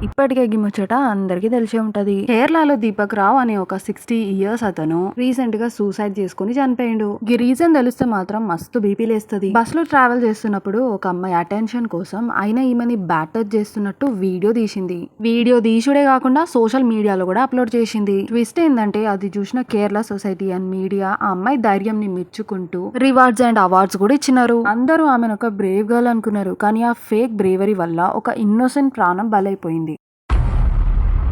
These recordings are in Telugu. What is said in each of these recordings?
ఇప్పటికే ముచ్చట అందరికీ తెలిసే ఉంటది. కేరళలో దీపక్ రావ్ అనే ఒక 60 ఇయర్స్ అతను రీసెంట్ గా సూసైడ్ చేసుకుని చనిపోయిండు. ఈ రీజన్ తెలిస్తే మాత్రం మస్తు బీపీ లేస్తది. బస్ లో ట్రావెల్ చేస్తున్నప్పుడు ఒక అమ్మాయి అటెన్షన్ కోసం అయినా ఈమెని బ్యాటర్ చేస్తున్నట్టు వీడియో తీసింది. వీడియో తీసుడే కాకుండా సోషల్ మీడియాలో కూడా అప్లోడ్ చేసింది. ట్విస్ట్ ఏంటంటే అది చూసిన కేరళ సొసైటీ అండ్ మీడియా ఆ అమ్మాయి ధైర్యం ని మెచ్చుకుంటూ రివార్డ్స్ అండ్ అవార్డ్స్ కూడా ఇచ్చినారు. అందరూ ఆమెను ఒక బ్రేవ్ గర్ల్ అనుకున్నారు. కానీ ఆ ఫేక్ బ్రేవరీ వల్ల ఒక ఇన్నోసెంట్ ప్రాణం బలైపోయింది.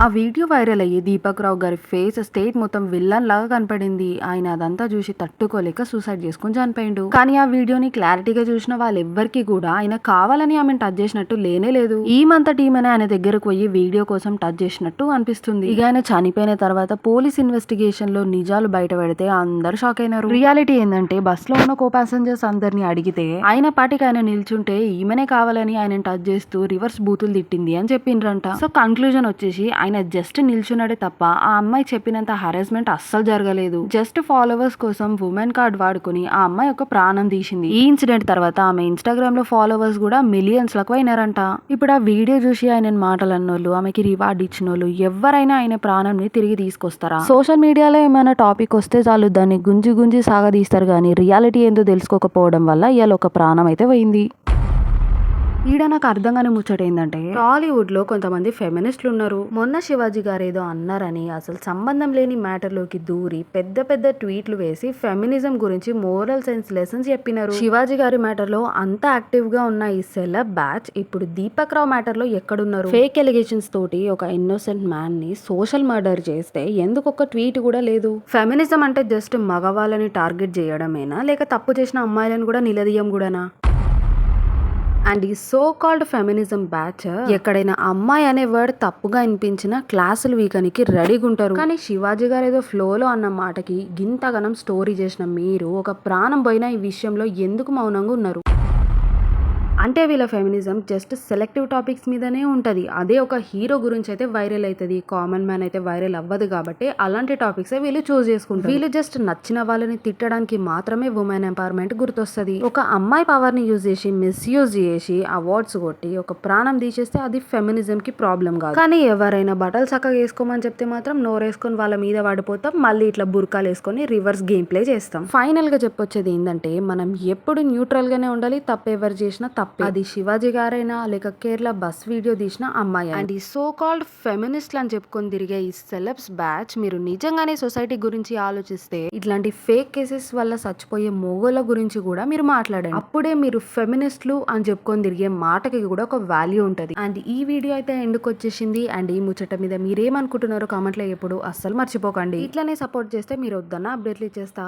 ఆ వీడియో వైరల్ అయ్యి దీపక్ రావు గారి ఫేస్ స్టేట్ మొత్తం విల్లన్ లాగా కనపడింది. ఆయన అదంతా చూసి తట్టుకోలేక సూసైడ్ చేసుకుని చనిపోయిండు. కానీ ఆ వీడియోని క్లారిటీగా చూసిన వాళ్ళెవ్వరికి కూడా ఆయన కావాలని ఆమెను టచ్ చేసినట్టు లేనే లేదు. ఈ మంత్ టీమనే ఆయన దగ్గరకు పోయి వీడియో కోసం టచ్ చేసినట్టు అనిపిస్తుంది. ఇక ఆయన చనిపోయిన తర్వాత పోలీస్ ఇన్వెస్టిగేషన్ లో నిజాలు బయట పెడితే అందరు షాక్ అయినారు. రియాలిటీ ఏంటంటే బస్ లో ఉన్న కో ప్యాసింజర్స్ అందరిని అడిగితే ఆయన పాటికి ఆయన నిల్చుంటే ఈమెనే కావాలని ఆయన టచ్ చేస్తూ రివర్స్ బూతులు తిట్టింది అని చెప్పిండ్రంట. సో కన్క్లూజన్ వచ్చేసి ఆయన జస్ట్ నిల్చున్నాడే తప్ప ఆ అమ్మాయి చెప్పినంత హరాస్మెంట్ అస్సలు జరగలేదు. జస్ట్ ఫాలోవర్స్ కోసం ఉమెన్ కార్డ్ వాడుకుని ఆ అమ్మాయి ఒక ప్రాణం తీసింది. ఈ ఇన్సిడెంట్ తర్వాత ఆమె ఇన్స్టాగ్రామ్ లో ఫాలోవర్స్ కూడా మిలియన్స్ లకు అయినారంట. ఇప్పుడు ఆ వీడియో చూసి ఆయన మాటలు అన్నోళ్ళు, ఆమెకి రివార్డ్ ఇచ్చినోళ్ళు ఎవరైనా ఆయన ప్రాణంని తిరిగి తీసుకొస్తారా? సోషల్ మీడియాలో ఏమైనా టాపిక్ వస్తే చాలు దాన్ని గుంజి గుంజి సాగదీస్తారు. కానీ రియాలిటీ ఏందో తెలుసుకోకపోవడం వల్ల ఇవాళ ఒక ప్రాణం అయితే పోయింది. ఈడ నాకు అర్థం కాని ముచ్చట ఏంటంటే టాలీవుడ్ లో కొంతమంది ఫెమినిస్టులు ఉన్నారు. మొన్న శివాజీ గారు ఏదో అన్నారని అసలు సంబంధం లేని మ్యాటర్ లోకి దూరి పెద్ద పెద్ద ట్వీట్లు వేసి ఫెమినిజం గురించి మోరల్ సెన్స్ లెసన్స్ చెప్పినారు. శివాజీ గారి మ్యాటర్ లో అంత యాక్టివ్ గా ఉన్న ఈ సెలబ్ బ్యాచ్ ఇప్పుడు దీపక్ రావ్ మ్యాటర్ లో ఎక్కడున్నారు? ఫేక్ ఎలిగేషన్స్ తోటి ఒక ఇన్నోసెంట్ మ్యాన్ ని సోషల్ మర్డర్ చేస్తే ఎందుకు ఒక ట్వీట్ కూడా లేదు? ఫెమినిజం అంటే జస్ట్ మగవాళ్ళని టార్గెట్ చేయడమేనా, లేక తప్పు చేసిన అమ్మాయిలను కూడా నిలదీయం కూడానా? అండ్ ఈ సో కాల్డ్ ఫెమినిజం బ్యాచ్ ఎక్కడైనా అమ్మాయి అనే వర్డ్ తప్పుగా అనిపించిన క్లాసులు వీకనికి రెడీగా ఉంటారు. కానీ శివాజీ గారు ఏదో ఫ్లోలో అన్న మాటకి గింతగనం స్టోరీ చేసిన మీరు ఒక ప్రాణం పోయిన ఈ విషయంలో ఎందుకు మౌనంగా ఉన్నారు? అంటే వీళ్ళ ఫెమినిజం జస్ట్ సెలెక్టివ్ టాపిక్స్ మీదనే ఉంటది. అదే ఒక హీరో గురించి అయితే వైరల్ అవుతుంది, కామన్ మ్యాన్ అయితే వైరల్ అవ్వదు. కాబట్టి అలాంటి టాపిక్స్ వీళ్ళు చూస్ చేసుకుంటారు. వీళ్ళు జస్ట్ నచ్చిన వాళ్ళని తిట్టడానికి మాత్రమే ఉమెన్ ఎంపవర్మెంట్ గుర్తొస్తుంది. ఒక అమ్మాయి పవర్ ని యూజ్ చేసి మిస్యూజ్ చేసి అవార్డ్స్ కొట్టి ఒక ప్రాణం తీసేస్తే అది ఫెమినిజం కి ప్రాబ్లం కాదు. కానీ ఎవరైనా బట్టలు చక్కగా వేసుకోమని చెప్తే మాత్రం నోరేసుకొని వాళ్ళ మీద పడిపోతాం. మళ్ళీ ఇట్లా బుర్కాలు వేసుకొని రివర్స్ గేమ్ ప్లే చేస్తాం. ఫైనల్ గా చెప్పొచ్చేది ఏంటంటే మనం ఎప్పుడు న్యూట్రల్ గానే ఉండాలి. తప్పెవరు చేసినా తప్పే. అది శివాజీ గారైనా లేక కేరళ బస్ వీడియో తీసిన అమ్మాయి. అండ్ ఈ సో కాల్డ్ ఫెమినిస్ట్ అని చెప్పుకొని తిరిగే ఈ సెలబ్స్ బ్యాచ్ మీరు నిజంగానే సొసైటీ గురించి ఆలోచిస్తే ఇట్లాంటి ఫేక్ కేసెస్ వల్ల చచ్చిపోయే మొగోళ్ళ గురించి కూడా మీరు మాట్లాడండి. అప్పుడే మీరు ఫెమినిస్టులు అని చెప్పుకొని తిరిగే మాటకి కూడా ఒక వాల్యూ ఉంటది. అండ్ ఈ వీడియో అయితే ఎండుకు వచ్చేసింది. అండ్ ఈ ముచ్చట మీద మీరేమనుకుంటున్నారో కామెంట్లో ఎప్పుడు అస్సలు మర్చిపోకండి. ఇట్లానే సపోర్ట్ చేస్తే మీరు వద్దన్న అప్డేట్లు ఇచ్చేస్తా.